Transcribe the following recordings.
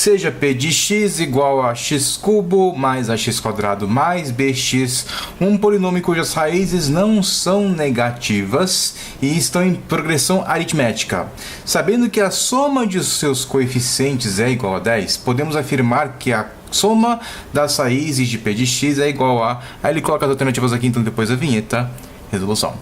seja p de x igual a x cubo mais ax quadrado mais bx, um polinômio cujas raízes não são negativas e estão em progressão aritmética. Sabendo que a soma de seus coeficientes é igual a 10, podemos afirmar que a soma das raízes de p de x é igual a... Aí ele coloca as alternativas aqui, então depois da vinheta, resolução.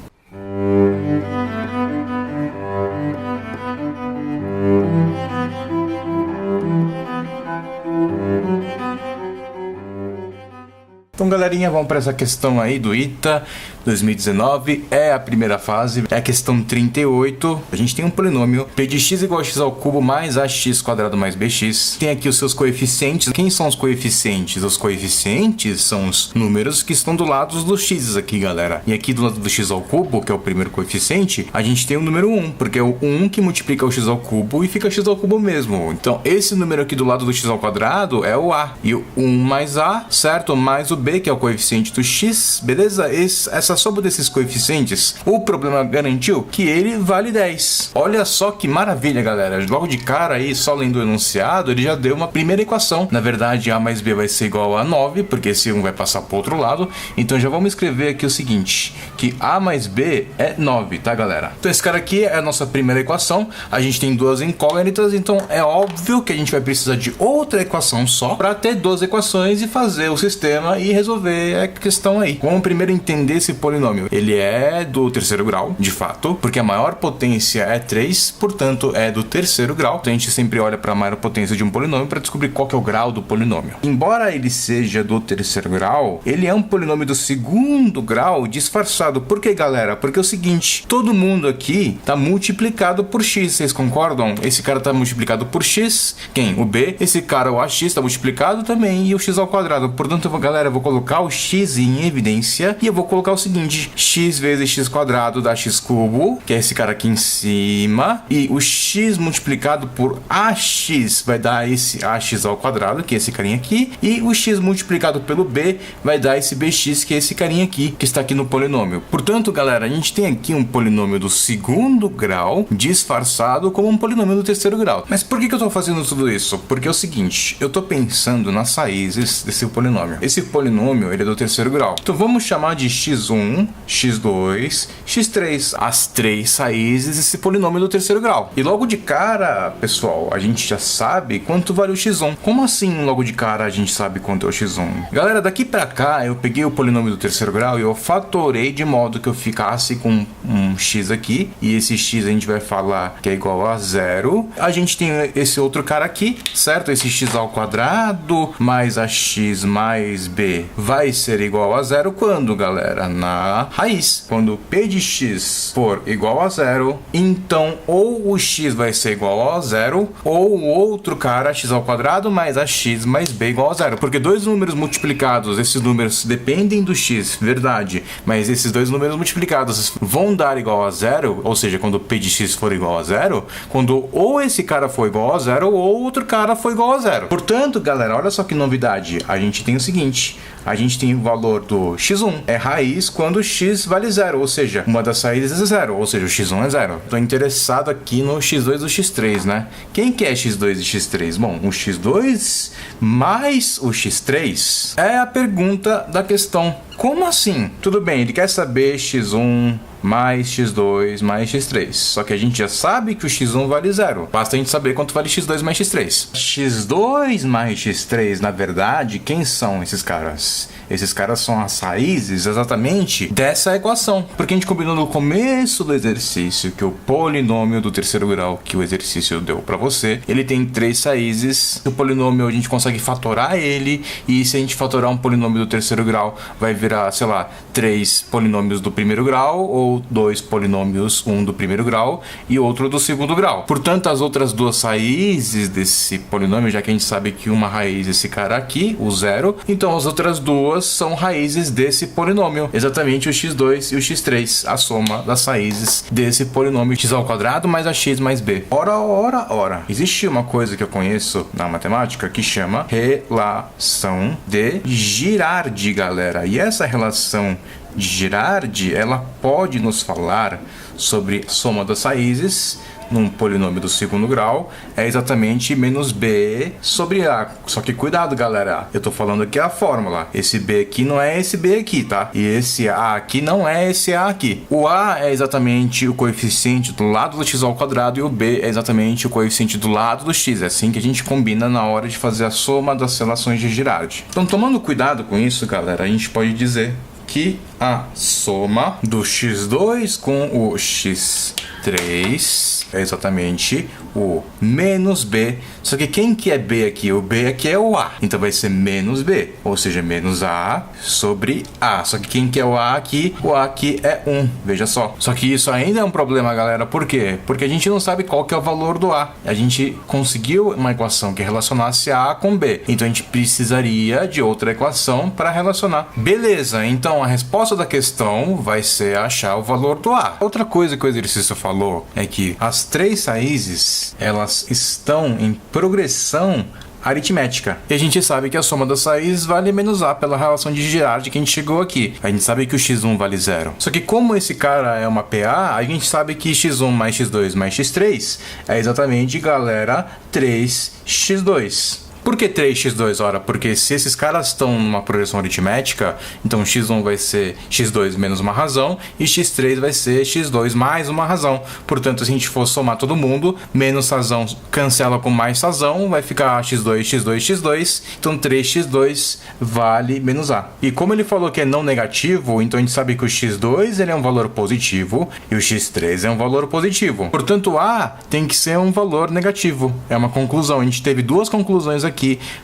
Então, galerinha, vamos para essa questão aí do ITA 2019, é a primeira fase, é a questão 38. A gente tem um polinômio p de x igual a x ao cubo mais ax quadrado mais bx. Tem aqui os seus coeficientes. Quem são os coeficientes? Os coeficientes são os números que estão do lado dos x aqui, galera. E aqui do lado do x ao cubo, que é o primeiro coeficiente, a gente tem o número 1, porque é o 1 que multiplica o x ao cubo e fica x ao cubo mesmo. Então, esse número aqui do lado do x ao quadrado é o a. E o 1 mais a, certo? Mais o b, que é o coeficiente do x, beleza? Essa soma desses coeficientes, o problema garantiu que ele vale 10. Olha só que maravilha, galera. Logo de cara aí, só lendo o enunciado, ele já deu uma primeira equação. Na verdade, a mais b vai ser igual a 9, porque esse 1 vai passar para o outro lado. Então já vamos escrever aqui o seguinte, que a mais b é 9, tá, galera? Então esse cara aqui é a nossa primeira equação. A gente tem duas incógnitas, então é óbvio que a gente vai precisar de outra equação só para ter duas equações e fazer o sistema e resolver a questão aí. Vamos primeiro entender esse polinômio. Ele é do terceiro grau, de fato, porque a maior potência é 3, portanto é do terceiro grau. Então a gente sempre olha para a maior potência de um polinômio para descobrir qual que é o grau do polinômio. Embora ele seja do terceiro grau, ele é um polinômio do segundo grau disfarçado. Por quê, galera? Porque é o seguinte, todo mundo aqui está multiplicado por x, vocês concordam? Esse cara está multiplicado por x, quem? O b. Esse cara, o ax, está multiplicado também, e o x ao quadrado. Portanto, galera, eu vou colocar o x em evidência e eu vou colocar o seguinte, x vezes x quadrado dá x cubo, que é esse cara aqui em cima, e o x multiplicado por ax vai dar esse ax ao quadrado, que é esse carinha aqui, e o x multiplicado pelo b vai dar esse bx, que é esse carinha aqui, que está aqui no polinômio. Portanto, galera, a gente tem aqui um polinômio do segundo grau disfarçado como um polinômio do terceiro grau. Mas por que eu estou fazendo tudo isso? Porque é o seguinte, eu estou pensando nas raízes desse polinômio. Esse polinômio, ele é do terceiro grau. Então vamos chamar de x1, x2, x3, as três raízes desse polinômio do terceiro grau. E logo de cara, pessoal, a gente já sabe quanto vale o x1. Como assim logo de cara a gente sabe quanto é o x1? Galera, daqui pra cá eu peguei o polinômio do terceiro grau e eu fatorei de modo que eu ficasse com um x aqui, e esse x a gente vai falar que é igual a 0. A gente tem esse outro cara aqui, certo? Esse x ao quadrado mais ax mais b vai ser igual a 0 quando, galera? Na raiz. Quando p de x for igual a 0, então ou o x vai ser igual a 0, ou o outro cara, x ao quadrado mais ax mais b igual a 0. Porque dois números multiplicados, esses números dependem do x, verdade, mas esses dois números multiplicados vão dar igual a 0, ou seja, quando p de x for igual a 0, quando ou esse cara for igual a 0, ou outro cara for igual a 0. Portanto, galera, olha só que novidade. A gente tem o seguinte, a gente tem o valor do x1 é raiz quando x vale 0, ou seja, uma das raízes é 0, ou seja, o x1 é 0. Estou interessado aqui no x2 e o x3, né? Quem que é x2 e x3? Bom, o x2 mais o x3 é a pergunta da questão. Como assim? Tudo bem, ele quer saber x1 mais x2 mais x3. Só que a gente já sabe que o x1 vale 0. Basta a gente saber quanto vale x2 mais x3. x2 mais x3, na verdade, quem são esses caras? Esses caras são as raízes exatamente dessa equação. Porque a gente combinou no começo do exercício que o polinômio do terceiro grau que o exercício deu para você, ele tem três raízes. O polinômio a gente consegue fatorar ele, e se a gente fatorar um polinômio do terceiro grau, vai virar, sei lá, 3 polinômios do primeiro grau, ou 2 polinômios, um do primeiro grau e outro do segundo grau. Portanto, as outras duas raízes desse polinômio, já que a gente sabe que uma raiz é esse cara aqui, o 0, então as outras duas são raízes desse polinômio, exatamente o x2 e o x3, a soma das raízes desse polinômio x ao quadrado mais ax mais b. Ora, existe uma coisa que eu conheço na matemática que chama relação de Girardi, galera, e essa relação de Girardi, ela pode nos falar sobre a soma das raízes num polinômio do segundo grau é exatamente menos b sobre a. Só que cuidado, galera, eu tô falando aqui a fórmula. Esse b aqui não é esse b aqui, tá? E esse a aqui não é esse a aqui. O a é exatamente o coeficiente do lado do x ao quadrado e o b é exatamente o coeficiente do lado do x. É assim que a gente combina na hora de fazer a soma das relações de Girardi. Então, tomando cuidado com isso, galera, a gente pode dizer que a soma do x2 com o x3 é exatamente o menos b. Só que quem que é b aqui? O b aqui é o a. Então vai ser menos b, ou seja, menos a sobre a. Só que quem que é o a aqui? O a aqui é 1, veja só. Só que isso ainda é um problema, galera. Por quê? Porque a gente não sabe qual que é o valor do a. A gente conseguiu uma equação que relacionasse a com b. Então a gente precisaria de outra equação para relacionar. Beleza, então a resposta da questão vai ser achar o valor do a. Outra coisa que o exercício falou é que as três raízes, elas estão em progressão aritmética. E a gente sabe que a soma das raízes vale menos a pela relação de Girardi que a gente chegou aqui. A gente sabe que o x1 vale 0. Só que como esse cara é uma PA, a gente sabe que x1 mais x2 mais x3 é exatamente, galera, 3x2. Por que 3x2? Ora, porque se esses caras estão numa progressão aritmética, então x1 vai ser x2 menos uma razão e x3 vai ser x2 mais uma razão. Portanto, se a gente for somar todo mundo, menos razão cancela com mais razão, vai ficar x2, x2, x2. Então 3x2 vale menos a. E como ele falou que é não negativo, então a gente sabe que o x2 ele é um valor positivo e o x3 é um valor positivo. Portanto, a tem que ser um valor negativo. É uma conclusão. A gente teve duas conclusões aqui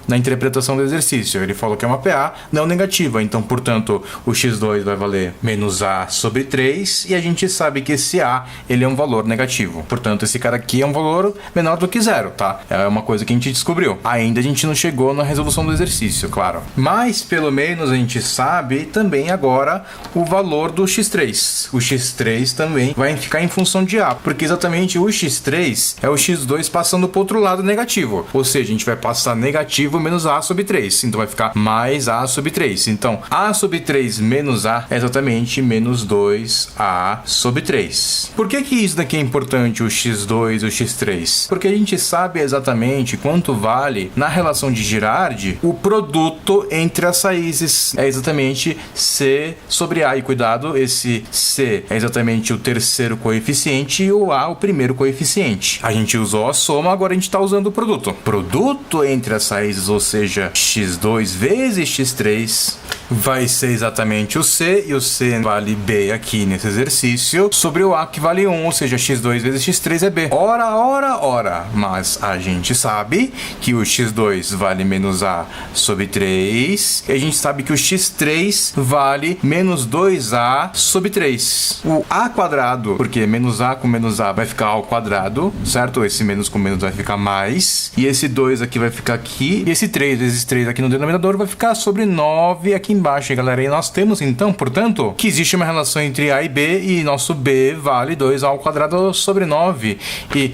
na interpretação do exercício. Ele falou que é uma PA não negativa, então, portanto, o x2 vai valer menos a sobre 3 e a gente sabe que esse a, ele é um valor negativo. Portanto, esse cara aqui é um valor menor do que 0, tá? É uma coisa que a gente descobriu. Ainda a gente não chegou na resolução do exercício, claro. Mas, pelo menos, a gente sabe também agora o valor do x3. O x3 também vai ficar em função de a, porque exatamente o x3 é o x2 passando para o outro lado negativo. Ou seja, a gente vai passar negativo menos a sobre 3. Então vai ficar mais a sobre 3. Então a sobre 3 menos a é exatamente menos 2a sobre 3. Por que isso daqui é importante, o x2 e o x3? Porque a gente sabe exatamente quanto vale, na relação de Girardi, o produto entre as raízes. É exatamente c sobre a. E cuidado, esse c é exatamente o terceiro coeficiente e o a o primeiro coeficiente. A gente usou a soma, agora a gente está usando o produto. Produto entre as raízes, ou seja, x2 vezes x3 vai ser exatamente o c, e o c vale b aqui nesse exercício, sobre o a que vale 1, ou seja, x2 vezes x3 é b. Ora, mas a gente sabe que o x2 vale menos a sobre 3, e a gente sabe que o x3 vale menos 2a sobre 3. O a quadrado, porque menos a com menos a vai ficar ao quadrado, certo? Esse menos com menos vai ficar mais, e esse 2 aqui vai ficar aqui, e esse 3 vezes 3 aqui no denominador vai ficar sobre 9 aqui embaixo, galera. E nós temos então, portanto, que existe uma relação entre a e b, e nosso b vale 2a ao quadrado sobre 9. E,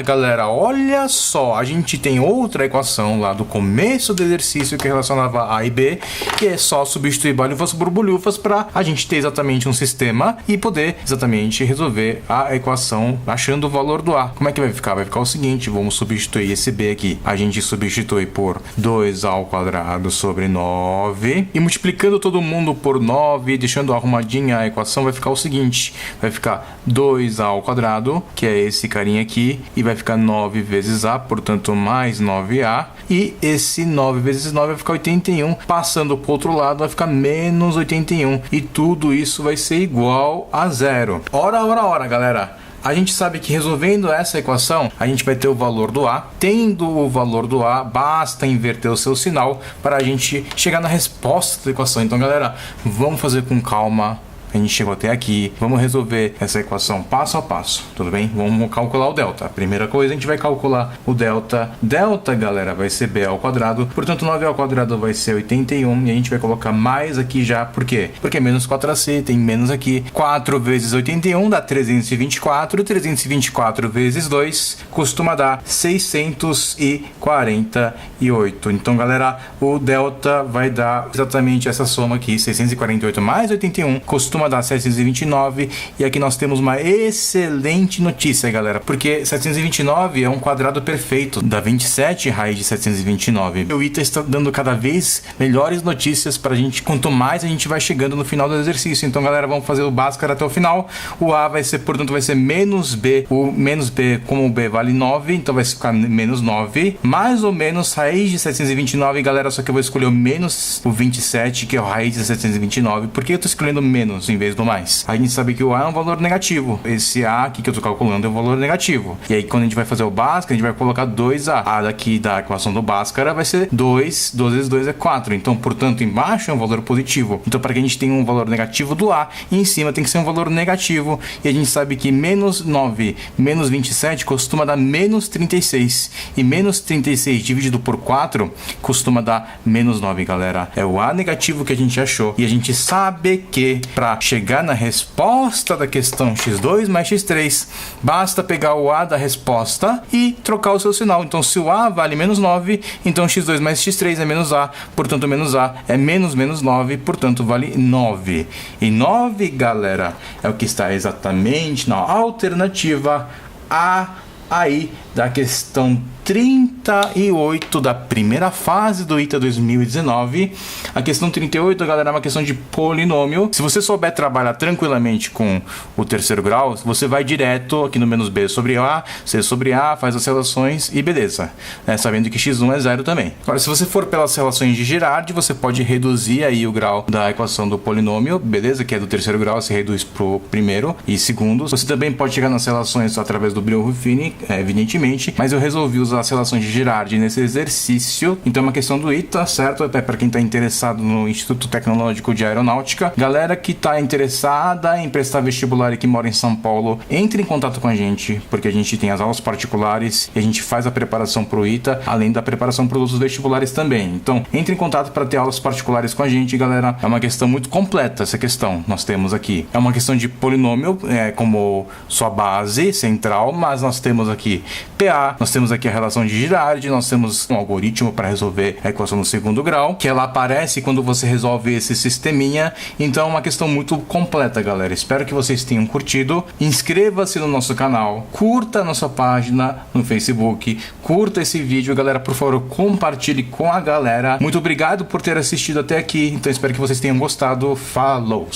galera, olha só, a gente tem outra equação lá do começo do exercício que relacionava a e b, e é só substituir bolhufas por bolhufas para a gente ter exatamente um sistema e poder exatamente resolver a equação achando o valor do a. Como é que vai ficar? Vai ficar o seguinte, vamos substituir esse b aqui. A gente substitui por 2a ao quadrado sobre 9 e multiplicando todo mundo por 9, deixando arrumadinha a equação, vai ficar o seguinte, vai ficar 2a ao quadrado, que é esse carinha aqui, e vai ficar 9 vezes a, portanto mais 9a, e esse 9 vezes 9 vai ficar 81, passando para o outro lado vai ficar menos 81, e tudo isso vai ser igual a 0. Ora, galera. A gente sabe que resolvendo essa equação, a gente vai ter o valor do a. Tendo o valor do a, basta inverter o seu sinal para a gente chegar na resposta da equação. Então, galera, vamos fazer com calma. A gente chegou até aqui, vamos resolver essa equação passo a passo, tudo bem? Vamos calcular o delta. Primeira coisa, a gente vai calcular o delta. Delta, galera, vai ser b ao quadrado, portanto 9 ao quadrado vai ser 81, e a gente vai colocar mais aqui já, por quê? Porque menos 4ac, tem menos aqui, 4 vezes 81 dá 324, 324 vezes 2 costuma dar 648. Então, galera, o delta vai dar exatamente essa soma aqui, 648 mais 81, costuma costuma dar 729, e aqui nós temos uma excelente notícia, galera, porque 729 é um quadrado perfeito, dá 27 raiz de 729. O ITA está dando cada vez melhores notícias pra gente, quanto mais a gente vai chegando no final do exercício. Então, galera, vamos fazer o Bhaskara até o final. O A vai ser, portanto, vai ser menos B. O menos B, como o B vale 9, então vai ficar menos 9, mais ou menos raiz de 729, galera, só que eu vou escolher o menos o 27, que é o raiz de 729. Por que eu tô escolhendo menos em vez do mais? A gente sabe que o A é um valor negativo. Esse A aqui que eu tô calculando é um valor negativo. E aí, quando a gente vai fazer o Bhaskara, a gente vai colocar 2A. A daqui da equação do Bhaskara vai ser 2, 2 vezes 2 é 4. Então, portanto, embaixo é um valor positivo. Então, para que a gente tenha um valor negativo do A, em cima tem que ser um valor negativo. E a gente sabe que menos 9, menos 27 costuma dar menos 36. E menos 36 dividido por 4 costuma dar menos 9, galera. É o A negativo que a gente achou. E a gente sabe que para chegar na resposta da questão x2 mais x3, basta pegar o A da resposta e trocar o seu sinal. Então, se o A vale menos 9, então x2 mais x3 é menos A. Portanto, menos A é menos 9, portanto, vale 9. E 9, galera, é o que está exatamente na alternativa A aí da questão 38 da primeira fase do ITA 2019. A questão 38, galera, é uma questão de polinômio. Se você souber trabalhar tranquilamente com o terceiro grau, você vai direto aqui no menos B sobre A, C sobre A, faz as relações e beleza, sabendo que x1 é 0 também. Agora, se você for pelas relações de Girardi, você pode reduzir aí o grau da equação do polinômio, beleza? Que é do terceiro grau, você reduz pro primeiro e segundo. Você também pode chegar nas relações através do Brillo-Ruffini, evidentemente, mas eu resolvi usar as relações de Girardi nesse exercício. Então é uma questão do ITA, certo? Até para quem está interessado no Instituto Tecnológico de Aeronáutica. Galera que está interessada em prestar vestibular e que mora em São Paulo, entre em contato com a gente, porque a gente tem as aulas particulares e a gente faz a preparação para o ITA, além da preparação para os vestibulares também. Então, entre em contato para ter aulas particulares com a gente, galera. É uma questão muito completa essa questão. Nós temos aqui, é uma questão de polinômio como sua base central, mas nós temos aqui PA, nós temos aqui a relação de Girardi, nós temos um algoritmo para resolver a equação no segundo grau, que ela aparece quando você resolve esse sisteminha. Então é uma questão muito completa, galera. Espero que vocês tenham curtido. Inscreva-se no nosso canal, curta a nossa página no Facebook, curta esse vídeo, galera, por favor, compartilhe com a galera. Muito obrigado por ter assistido até aqui. Então espero que vocês tenham gostado. Falou!